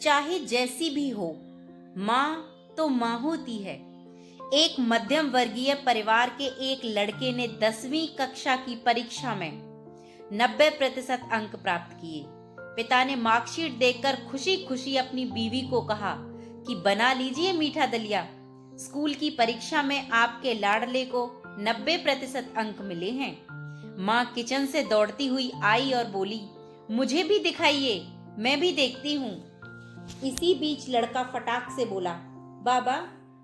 चाहे जैसी भी हो, माँ तो माँ होती है। एक मध्यम वर्गीय परिवार के एक लड़के ने 10वीं कक्षा की परीक्षा में 90% अंक प्राप्त किए। पिता ने मार्कशीट देखकर खुशी खुशी अपनी बीवी को कहा कि बना लीजिए मीठा दलिया, स्कूल की परीक्षा में आपके लाडले को 90% अंक मिले हैं। माँ किचन से दौड़ती हुई आई और बोली, मुझे भी दिखाइए, मैं भी देखती हूँ। इसी बीच लड़का फटाक से बोला, बाबा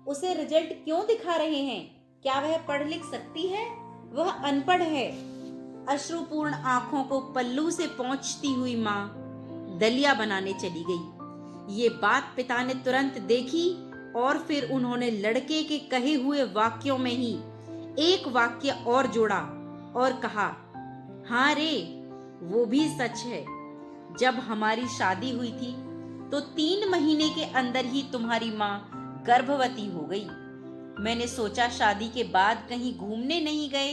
उसे रिजल्ट क्यों दिखा रहे हैं? क्या वह पढ़ लिख सकती है? वह अनपढ़ है। अश्रुपूर्ण आंखों को पल्लू से पोंछती हुई माँ दलिया बनाने चली गई। ये बात पिता ने तुरंत देखी और फिर उन्होंने लड़के के कहे हुए वाक्यों में ही एक वाक्य और जोड़ा और कहा, हाँ रे, वो भी सच है। जब हमारी शादी हुई थी तो 3 महीने के अंदर ही तुम्हारी माँ गर्भवती हो गई। मैंने सोचा शादी के बाद कहीं घूमने नहीं गए,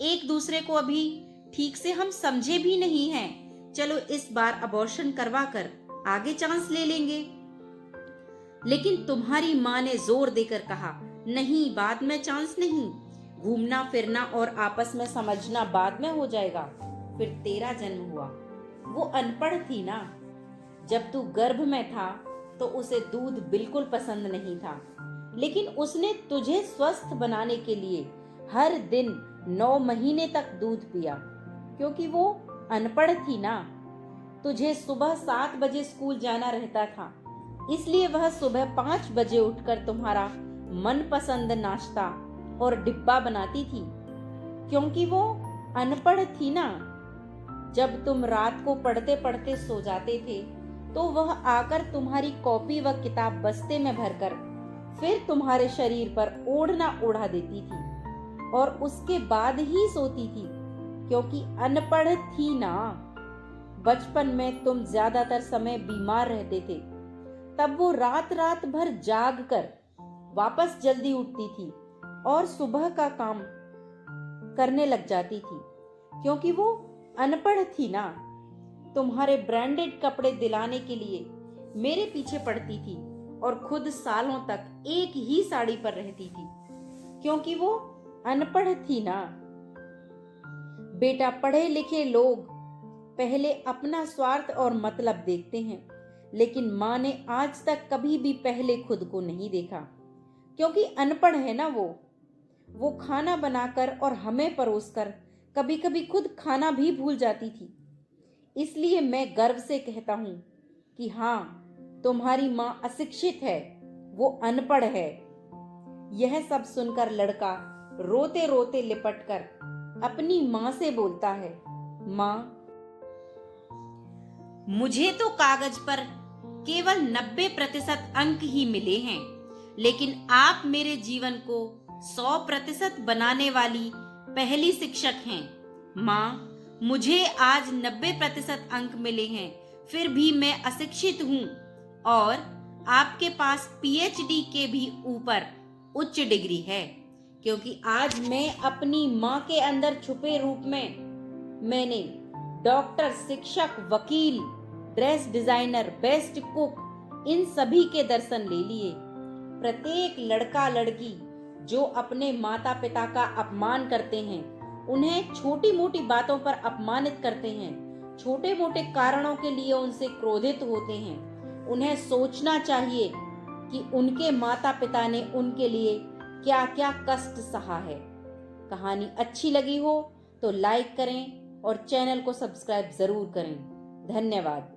एक दूसरे को अभी ठीक से हम समझे भी नहीं हैं, चलो इस बार अबॉर्शन करवा कर आगे चांस ले लेंगे। लेकिन तुम्हारी माँ ने जोर देकर कहा, नहीं, बाद में चांस नहीं, घूमना फिरना और आपस में समझना बाद में हो जाएगा। फिर तेरा जन्म हुआ। वो अनपढ़ थी ना, जब तू गर्भ में था तो उसे दूध बिल्कुल पसंद नहीं था, लेकिन उसने तुझे स्वस्थ बनाने के लिए हर दिन 9 महीने तक दूध पिया, क्योंकि वो अनपढ़ थी ना। तुझे सुबह 7 बजे स्कूल जाना रहता था, इसलिए वह सुबह 5 बजे उठकर तुम्हारा मनपसंद नाश्ता और डिब्बा बनाती थी, क्योंकि वो अनपढ़ थी ना। जब तुम रात को पढ़ते पढ़ते सो जाते थे तो वह आकर तुम्हारी कॉपी व किताब बस्ते में भरकर फिर तुम्हारे शरीर पर ओढ़ना ओढ़ा देती थी और उसके बाद ही सोती थी, क्योंकि अनपढ़ थी ना। बचपन में तुम ज्यादातर समय बीमार रहते थे, तब वो रात रात भर जाग कर वापस जल्दी उठती थी और सुबह का काम करने लग जाती थी, क्योंकि वो अनपढ़ थी ना। तुम्हारे ब्रांडेड कपड़े दिलाने के लिए मेरे पीछे पड़ती थी और खुद सालों तक एक ही साड़ी पर रहती थी, क्योंकि वो अनपढ़ थी ना। बेटा, पढ़े लिखे लोग पहले अपना स्वार्थ और मतलब देखते हैं, लेकिन माँ ने आज तक कभी भी पहले खुद को नहीं देखा, क्योंकि अनपढ़ है ना वो खाना बनाकर और हमें परोसकर कभी कभी खुद खाना भी भूल जाती थी। इसलिए मैं गर्व से कहता हूं कि हाँ, तुम्हारी माँ अशिक्षित है, वो अनपढ़ है। यह सब सुनकर लड़का रोते रोते लिपटकर अपनी माँ से बोलता है, माँ, मुझे तो कागज पर केवल 90% अंक ही मिले हैं, लेकिन आप मेरे जीवन को 100% बनाने वाली पहली शिक्षक हैं। माँ, मुझे आज 90% अंक मिले हैं, फिर भी मैं अशिक्षित हूँ और आपके पास PhD के भी ऊपर उच्च डिग्री है, क्योंकि आज मैं अपनी माँ के अंदर छुपे रूप में मैंने डॉक्टर, शिक्षक, वकील, ड्रेस डिजाइनर, बेस्ट कुक, इन सभी के दर्शन ले लिए। प्रत्येक लड़का लड़की जो अपने माता पिता का अपमान करते हैं, उन्हें छोटी मोटी बातों पर अपमानित करते हैं, छोटे मोटे कारणों के लिए उनसे क्रोधित होते हैं, उन्हें सोचना चाहिए कि उनके माता पिता ने उनके लिए क्या क्या कष्ट सहा है। कहानी अच्छी लगी हो तो लाइक करें और चैनल को सब्सक्राइब जरूर करें। धन्यवाद।